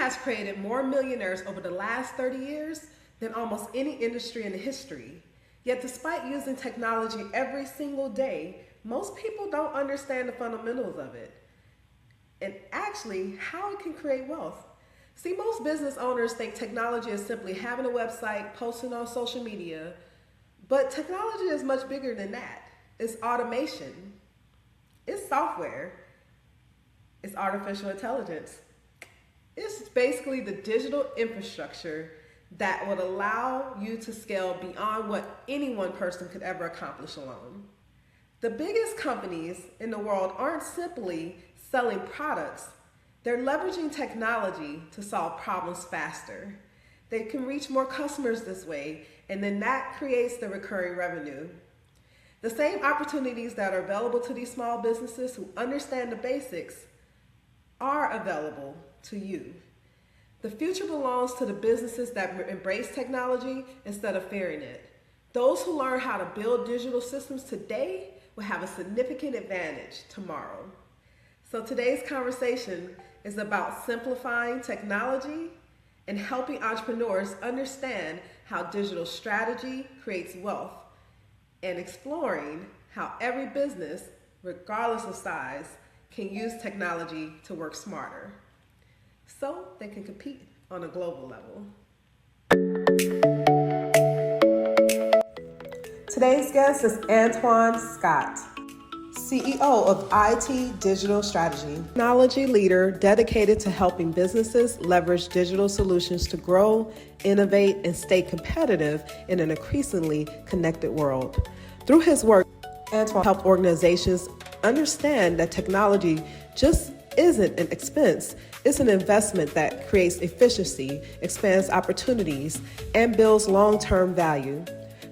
has created more millionaires over the last 30 years than almost any industry in history. Yet despite using technology every single day, most people don't understand the fundamentals of it and actually how it can create wealth. See, most business owners think technology is simply having a website, posting on social media, but technology is much bigger than that. It's automation, it's software, it's artificial intelligence. It's basically the digital infrastructure that would allow you to scale beyond what any one person could ever accomplish alone. The biggest companies in the world aren't simply selling products, they're leveraging technology to solve problems faster. They can reach more customers this way, and then that creates the recurring revenue. The same opportunities that are available to these small businesses who understand the basics are available to you. The future belongs to the businesses that embrace technology instead of fearing it. Those who learn how to build digital systems today will have a significant advantage tomorrow. So today's conversation is about simplifying technology and helping entrepreneurs understand how digital strategy creates wealth and exploring how every business, regardless of size, can use technology to work smarter so they can compete on a global level. Today's guest is Antione Scott, CEO of IT Digital Strategy, technology leader dedicated to helping businesses leverage digital solutions to grow, innovate, and stay competitive in an increasingly connected world. Through his work, Antione helped organizations understand that technology just isn't an expense, it's an investment that creates efficiency, expands opportunities, and builds long-term value.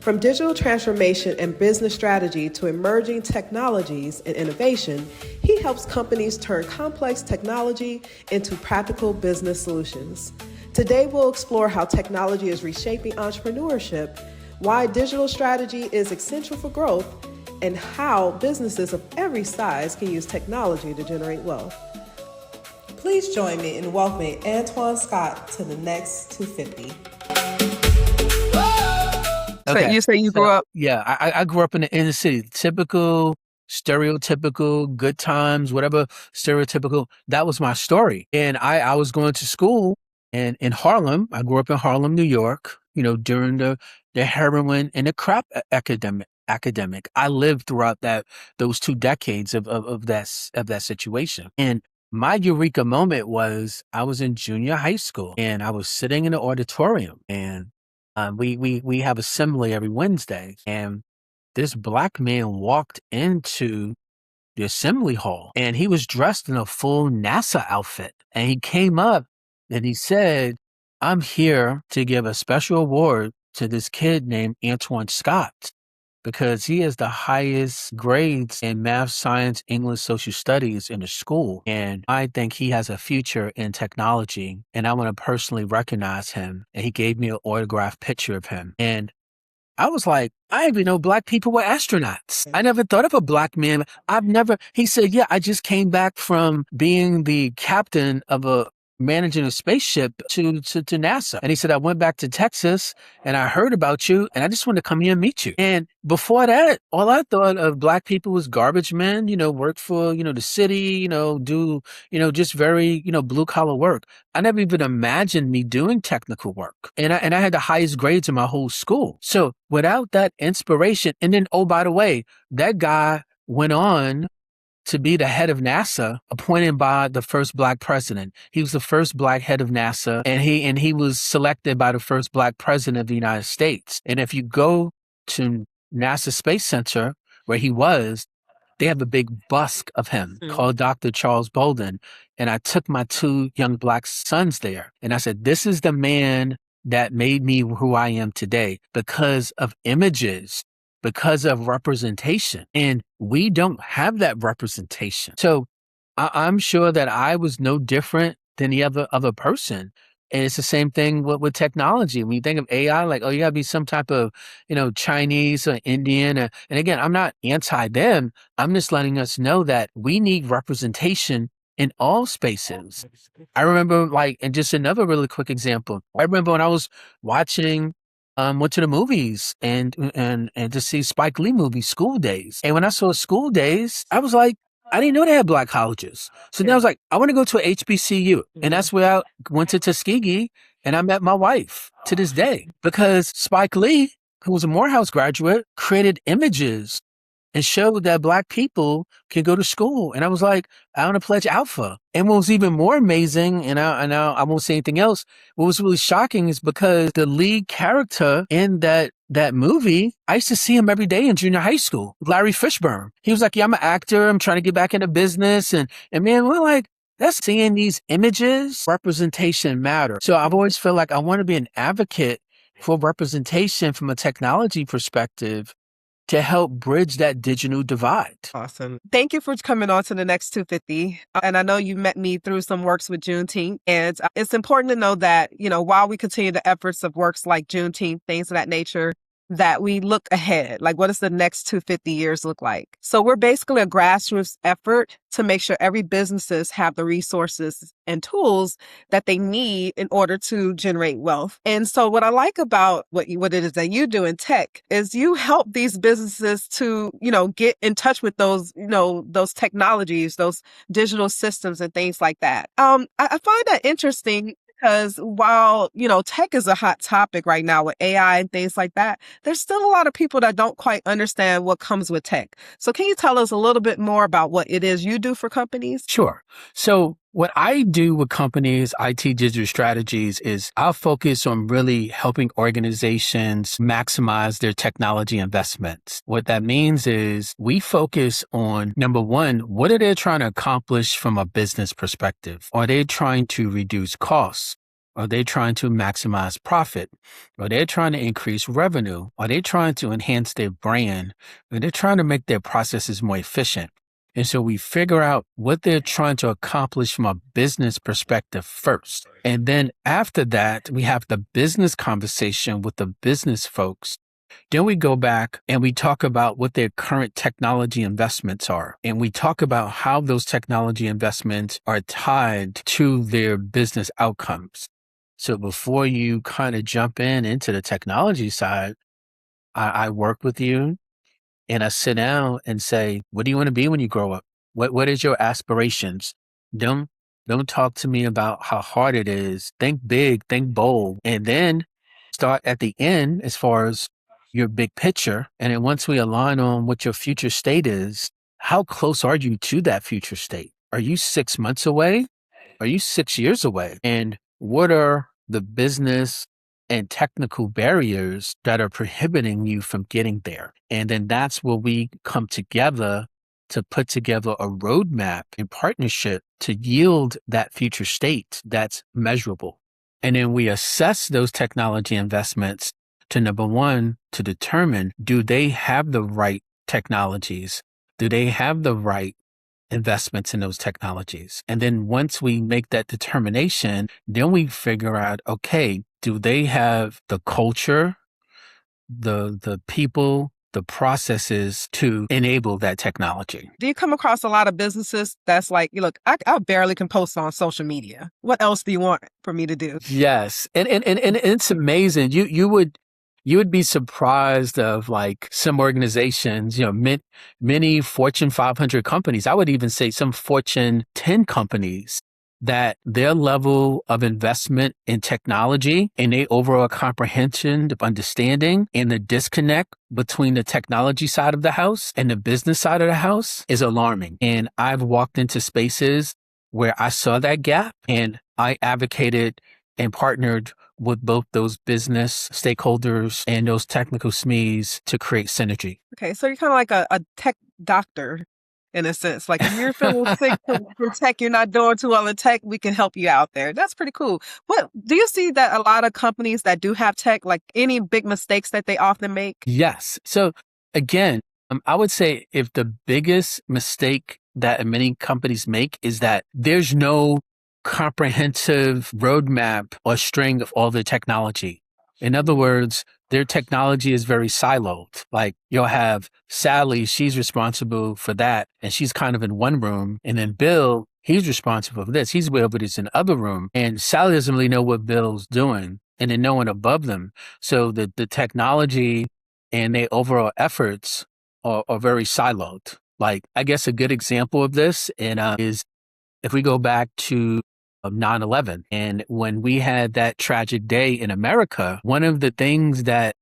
From digital transformation and business strategy to emerging technologies and innovation, he helps companies turn complex technology into practical business solutions. Today, we'll explore how technology is reshaping entrepreneurship, why digital strategy is essential for growth, and how businesses of every size can use technology to generate wealth. Please join me in welcoming Antione Scott to the Next 250. Okay. So you say you grew up? Yeah, I grew up in the inner city. Typical, stereotypical, good times, whatever stereotypical. That was my story. And I was going to school in Harlem. I grew up in Harlem, New York, during the heroin and the crap academic. I lived throughout those 2 decades of that situation. And my eureka moment was I was in junior high school and I was sitting in the auditorium and we have assembly every Wednesday, and this black man walked into the assembly hall and he was dressed in a full NASA outfit. And he came up and he said, "I'm here to give a special award to this kid named Antione Scott because he has the highest grades in math, science, English, social studies in the school. And I think he has a future in technology. And I want to personally recognize him." And he gave me an autographed picture of him. And I was like, I didn't even know black people were astronauts. I never thought of a black man. He said, "Yeah, I just came back from being the captain of managing a spaceship to NASA." And he said, "I went back to Texas and I heard about you and I just wanted to come here and meet you." And before that, all I thought of black people was garbage men, work for, the city, do, just very, blue collar work. I never even imagined me doing technical work. And I had the highest grades in my whole school. So without that inspiration, and then, oh, by the way, that guy went on to be the head of NASA, appointed by the first black president. He was the first black head of NASA, and he was selected by the first black president of the United States. And if you go to NASA Space Center, where he was, they have a big bust of him called Dr. Charles Bolden. And I took my 2 young black sons there, and I said, "This is the man that made me who I am today because of images, because of representation." And we don't have that representation. So I'm sure that I was no different than the other person. And it's the same thing with technology. When you think of AI, like, oh, you gotta be some type of, Chinese or Indian. And again, I'm not anti them. I'm just letting us know that we need representation in all spaces. I remember like, and just another really quick example. I remember when I was watching, went to the movies and to see Spike Lee movie School Days. And when I saw School Days, I was like, I didn't know they had black colleges. So then I was like, I want to go to a HBCU. And that's where I went to Tuskegee and I met my wife to this day because Spike Lee, who was a Morehouse graduate, created images and showed that black people can go to school. And I was like, I want to pledge alpha. And what was even more amazing, and I won't say anything else, what was really shocking is because the lead character in that movie, I used to see him every day in junior high school, Larry Fishburne. He was like, yeah, I'm an actor. I'm trying to get back into business. And man, we're like, that's seeing these images, representation matter. So I've always felt like I want to be an advocate for representation from a technology perspective to help bridge that digital divide. Awesome. Thank you for coming on to the Next 250. And I know you met me through some works with Juneteenth. And it's important to know that, while we continue the efforts of works like Juneteenth, things of that nature, that we look ahead. Like, what does the next 250 years look like? So we're basically a grassroots effort to make sure every businesses have the resources and tools that they need in order to generate wealth. And so what I like about what it is that you do in tech is you help these businesses to, get in touch with those, those technologies, those digital systems and things like that. I find that interesting because while, tech is a hot topic right now with AI and things like that, there's still a lot of people that don't quite understand what comes with tech. So can you tell us a little bit more about what it is you do for companies? Sure. So what I do with companies, IT digital strategies, is I'll focus on really helping organizations maximize their technology investments. What that means is we focus on, number one, what are they trying to accomplish from a business perspective? Are they trying to reduce costs? Are they trying to maximize profit? Are they trying to increase revenue? Are they trying to enhance their brand? Are they trying to make their processes more efficient? And so we figure out what they're trying to accomplish from a business perspective first. And then after that, we have the business conversation with the business folks. Then we go back and we talk about what their current technology investments are. And we talk about how those technology investments are tied to their business outcomes. So before you kind of jump into the technology side, I work with you. And I sit down and say, what do you want to be when you grow up? What is your aspirations? Don't talk to me about how hard it is. Think big, think bold, and then start at the end as far as your big picture. And then once we align on what your future state is, how close are you to that future state? Are you 6 months away? Are you 6 years away? And what are the business and technical barriers that are prohibiting you from getting there? And then that's where we come together to put together a roadmap in partnership to yield that future state that's measurable. And then we assess those technology investments to, number one, to determine, do they have the right technologies? Do they have the right investments in those technologies? And then once we make that determination, then we figure out, okay, do they have the culture, the people, the processes to enable that technology? Do you come across a lot of businesses that's like, look, I barely can post on social media. What else do you want for me to do? Yes. And it's amazing. You would be surprised of like some organizations, many Fortune 500 companies. I would even say some Fortune 10 companies, that their level of investment in technology and their overall comprehension of understanding and the disconnect between the technology side of the house and the business side of the house is alarming. And I've walked into spaces where I saw that gap and I advocated and partnered with both those business stakeholders and those technical SMEs to create synergy. Okay, so you're kind of like a tech doctor in a sense. Like if you're feeling sick from tech, you're not doing too well in tech, we can help you out there. That's pretty cool. What do you see that a lot of companies that do have tech, like any big mistakes that they often make? Yes. So again, I would say if the biggest mistake that many companies make is that there's no comprehensive roadmap or string of all the technology. In other words, their technology is very siloed. Like you'll have Sally, she's responsible for that, and she's kind of in one room. And then Bill, he's responsible for this. He's able to in other room. And Sally doesn't really know what Bill's doing. And then no one above them. So the technology and their overall efforts are very siloed. Like, I guess a good example of this is if we go back to 9/11, and when we had that tragic day in America, one of the things that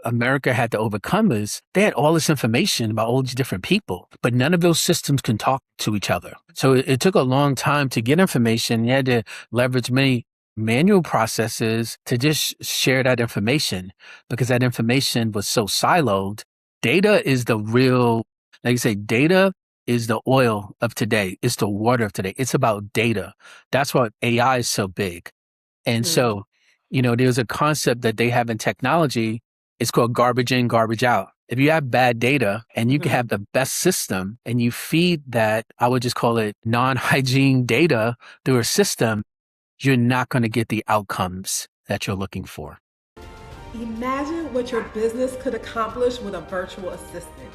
America had to overcome is they had all this information about all these different people, but none of those systems can talk to each other. So it took a long time to get information. You had to leverage many manual processes to just share that information because that information was so siloed. Data is the real, like you say, data is the oil of today. It's the water of today. It's about data. That's why AI is so big. And so, there's a concept that they have in technology. It's called garbage in, garbage out. If you have bad data and you can have the best system and you feed that, I would just call it non-hygiene data through a system, you're not going to get the outcomes that you're looking for. Imagine what your business could accomplish with a virtual assistant.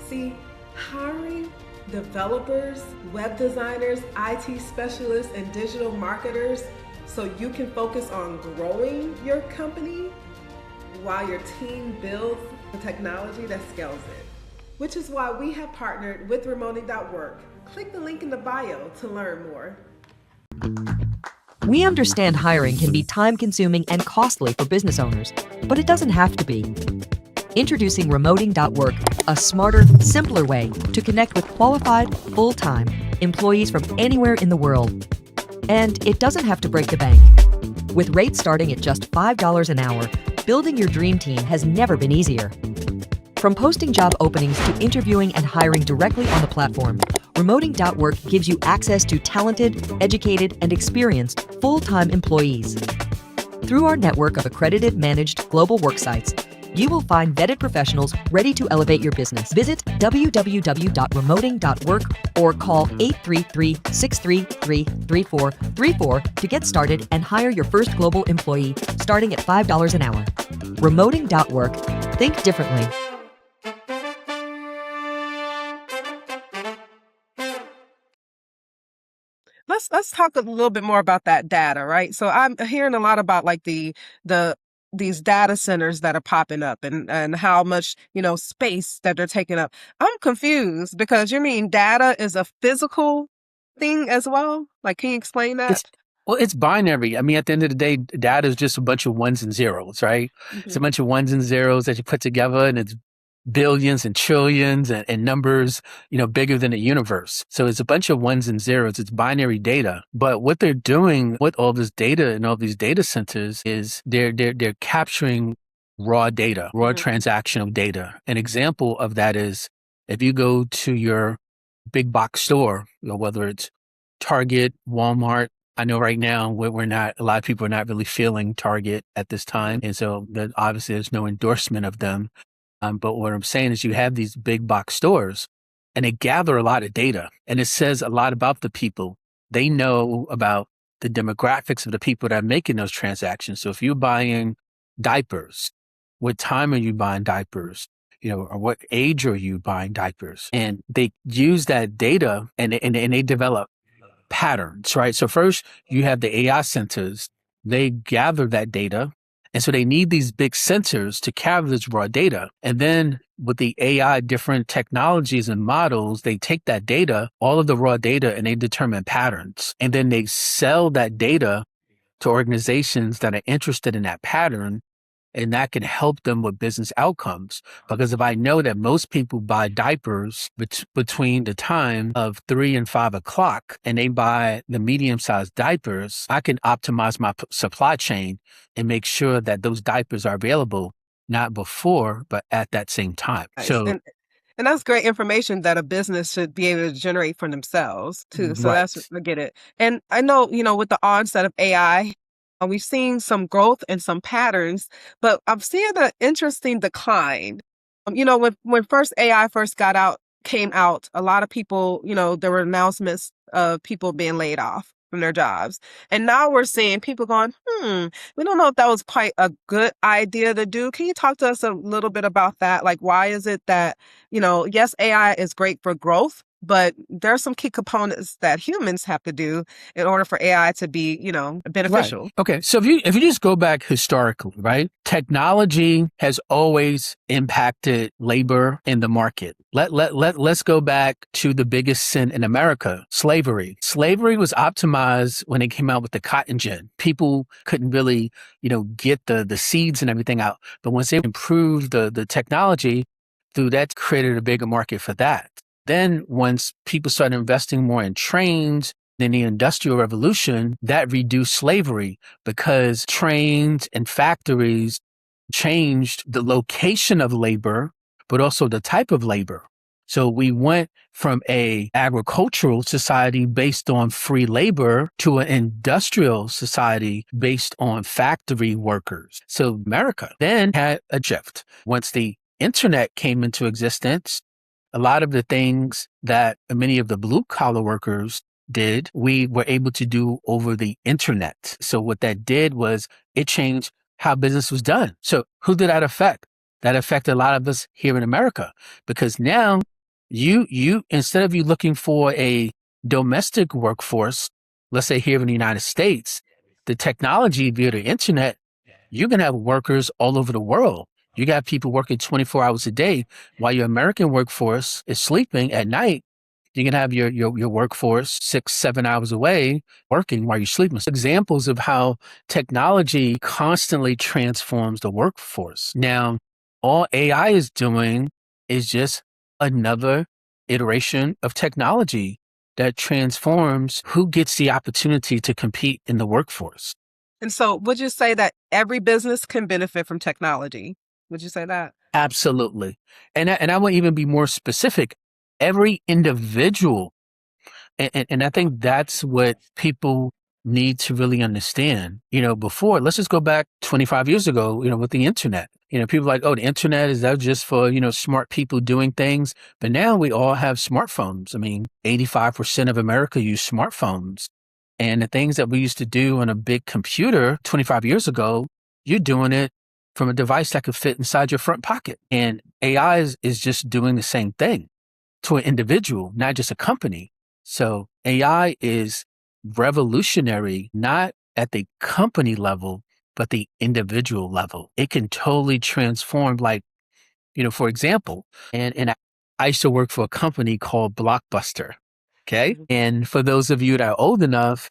See, hiring developers, web designers, IT specialists, and digital marketers so you can focus on growing your company while your team builds the technology that scales it. Which is why we have partnered with Remoting.work. Click the link in the bio to learn more. We understand hiring can be time-consuming and costly for business owners, but it doesn't have to be. Introducing Remoting.work, a smarter, simpler way to connect with qualified, full-time employees from anywhere in the world. And it doesn't have to break the bank. With rates starting at just $5 an hour, building your dream team has never been easier. From posting job openings to interviewing and hiring directly on the platform, Remoting.work gives you access to talented, educated, and experienced full-time employees. Through our network of accredited managed global work sites, you will find vetted professionals ready to elevate your business. Visit www.remoting.work or call 833-633-3434 to get started and hire your first global employee starting at $5 an hour. Remoting.work. Think differently. Let's talk a little bit more about that data, right? So I'm hearing a lot about like these data centers that are popping up and how much, space that they're taking up. I'm confused because you mean data is a physical thing as well? Like, can you explain that? It's binary. I mean, at the end of the day, data is just a bunch of ones and zeros, right? It's a bunch of ones and zeros that you put together, and it's billions and trillions and numbers, bigger than the universe. So it's a bunch of ones and zeros. It's binary data. But what they're doing with all this data and all these data centers is they're capturing raw data, raw transactional data. An example of that is if you go to your big box store, whether it's Target, Walmart. I know right now a lot of people are not really feeling Target at this time. And so obviously there's no endorsement of them. But what I'm saying is you have these big box stores and they gather a lot of data, and it says a lot about the people. They know about the demographics of the people that are making those transactions. So if you're buying diapers, what time are you buying diapers? Or what age are you buying diapers? And they use that data and they develop patterns, right? So first you have the AI centers. They gather that data. And so they need these big sensors to carry this raw data. And then with the AI, different technologies and models, they take that data, all of the raw data, and they determine patterns. And then they sell that data to organizations that are interested in that pattern. And that can help them with business outcomes. Because if I know that most people buy diapers between the time of 3 and 5 o'clock, and they buy the medium-sized diapers, I can optimize my supply chain and make sure that those diapers are available, not before, but at that same time. Nice. So, and that's great information that a business should be able to generate for themselves too. So right. I get it. And I know, with the onset of AI, we've seen some growth and some patterns, but I'm seeing an interesting decline. When first AI came out, a lot of people, there were announcements of people being laid off. from their jobs. And now we're seeing people going, we don't know if that was quite a good idea to do. Can you talk to us a little bit about that? Like, why is it that, yes, AI is great for growth, but there are some key components that humans have to do in order for AI to be, beneficial. Right. Okay. So if you just go back historically, right? Technology has always impacted labor in the market. Let's go back to the biggest sin in America, slavery. Slavery was optimized when they came out with the cotton gin. People couldn't really, get the seeds and everything out. But once they improved the technology, through that created a bigger market for that. Then once people started investing more in trains, in the Industrial Revolution, that reduced slavery because trains and factories changed the location of labor, but also the type of labor. So we went from a agricultural society based on free labor to an industrial society based on factory workers. So America then had a shift. Once the internet came into existence, a lot of the things that many of the blue collar workers did, we were able to do over the internet. So what that did was it changed how business was done. So who did that affect? That affected a lot of us here in America, because now you instead of you looking for a domestic workforce, let's say here in the United States, the technology via the internet, you can have workers all over the world. You got people working 24 hours a day while your American workforce is sleeping at night. You can have your workforce 6-7 hours away working while you're sleeping. Examples of how technology constantly transforms the workforce. Now, all AI is doing is just another iteration of technology that transforms who gets the opportunity to compete in the workforce. And so would you say that every business can benefit from technology? Would you say that? Absolutely. And I will even be more specific. Every individual, and I think that's what people need to really understand. Before, let's just go back 25 years ago, with the internet. People are like, oh, the internet, is that just for, smart people doing things? But now we all have smartphones. I mean, 85% of America use smartphones. And the things that we used to do on a big computer 25 years ago, you're doing it from a device that could fit inside your front pocket. And AI is just doing the same thing to an individual, not just a company. So AI is revolutionary, not at the company level, but the individual level. It can totally transform, like, for example, and I used to work for a company called Blockbuster. Okay. And for those of you that are old enough,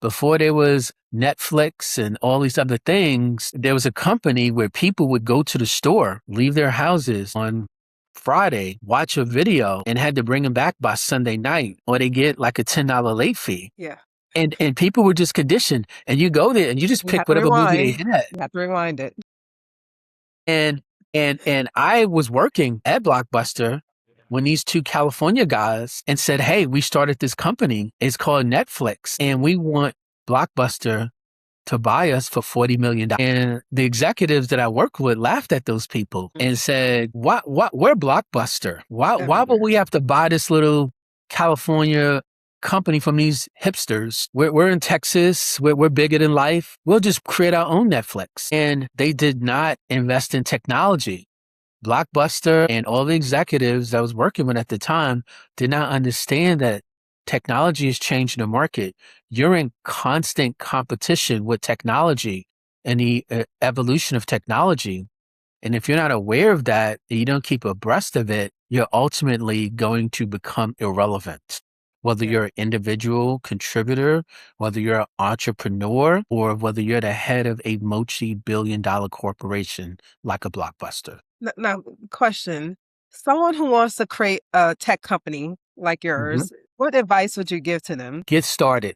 before there was Netflix and all these other things, there was a company where people would go to the store, leave their houses on Friday, watch a video, and had to bring them back by Sunday night, or they get like a $10 late fee. Yeah. And people were just conditioned, and you go there and you just pick whatever movie they had. You have to rewind it. And I was working at Blockbuster when these two California guys and said, hey, we started this company. It's called Netflix, and we want Blockbuster to buy us for $40 million. And the executives that I worked with laughed at those people and said, what, we're Blockbuster. Why would we have to buy this little California company from these hipsters? We're in Texas. We're bigger than life. We'll just create our own Netflix. And they did not invest in technology. Blockbuster and all the executives I was working with at the time did not understand that technology is changing the market. You're in constant competition with technology and the evolution of technology. And if you're not aware of that, and you don't keep abreast of it, you're ultimately going to become irrelevant. Whether you're an individual contributor, whether you're an entrepreneur, or whether you're the head of a multi-billion-dollar corporation like a Blockbuster. Now, question. Someone who wants to create a tech company like yours, what advice would you give to them? Get started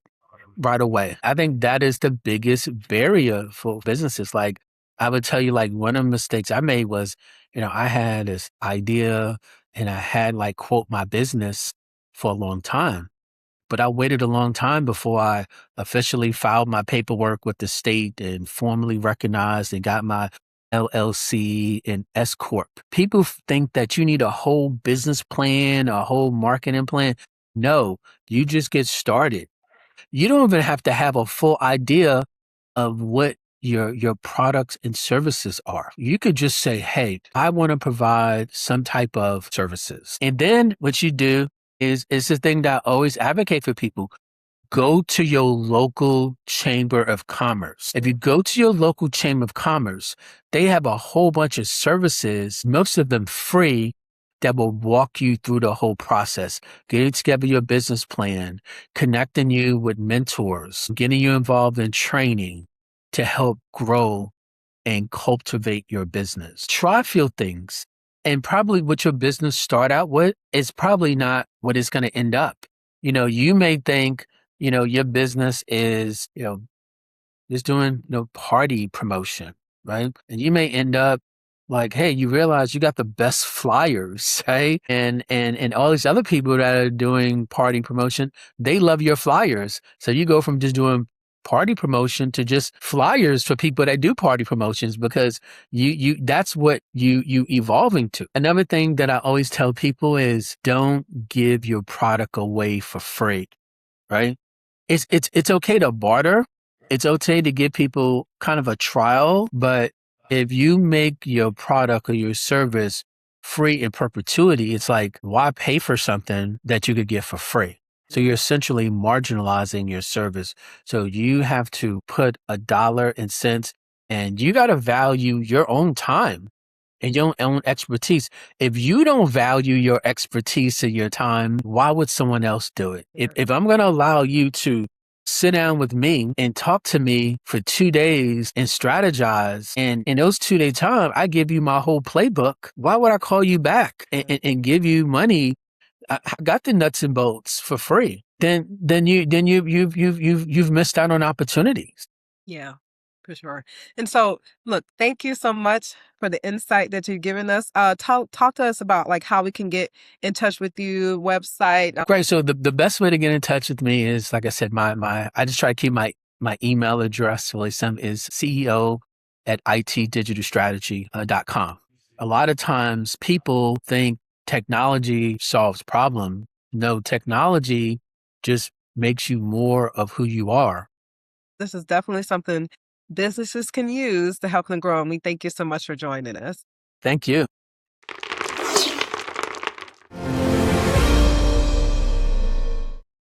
right away. I think that is the biggest barrier for businesses. Like, I would tell you, like, one of the mistakes I made was, I had this idea and I had quote my business for a long time, but I waited a long time before I officially filed my paperwork with the state and formally recognized and got my LLC and S Corp. People think that you need a whole business plan, a whole marketing plan. No, you just get started. You don't even have to have a full idea of what your products and services are. You could just say, hey, I want to provide some type of services. And then what you do is the thing that I always advocate for people. Go to your local chamber of commerce. If you go to your local chamber of commerce, they have a whole bunch of services, most of them free, that will walk you through the whole process, getting together your business plan, connecting you with mentors, getting you involved in training to help grow and cultivate your business. Try a few things, and probably what your business start out with is probably not what it's going to end up. You may think, your business is, just doing, party promotion, right? And you may end up like, hey, you realize you got the best flyers, right? And all these other people that are doing party promotion, they love your flyers. So you go from just doing party promotion to just flyers for people that do party promotions, because that's what you evolving to. Another thing that I always tell people is don't give your product away for free, right? It's okay to barter. It's okay to give people kind of a trial, but if you make your product or your service free in perpetuity, it's like, why pay for something that you could get for free? So you're essentially marginalizing your service. So you have to put a dollar and cents, and you got to value your own time and your own expertise. If you don't value your expertise and your time, why would someone else do it? If I'm going to allow you to sit down with me and talk to me for 2 days and strategize, and in those 2 day time, I give you my whole playbook, why would I call you back and give you money? I got the nuts and bolts for free. Then you've missed out on opportunities. Yeah, for sure. And so, look, thank you so much for the insight that you've given us. Talk to us about like how we can get in touch with you, website. Great. So the best way to get in touch with me is, like I said, I just try to keep my email address really simple, is CEO at itdigitalstrategy.com. A lot of times people think technology solves problem. No, technology just makes you more of who you are. This is definitely something businesses can use to help them grow. And we thank you so much for joining us. Thank you.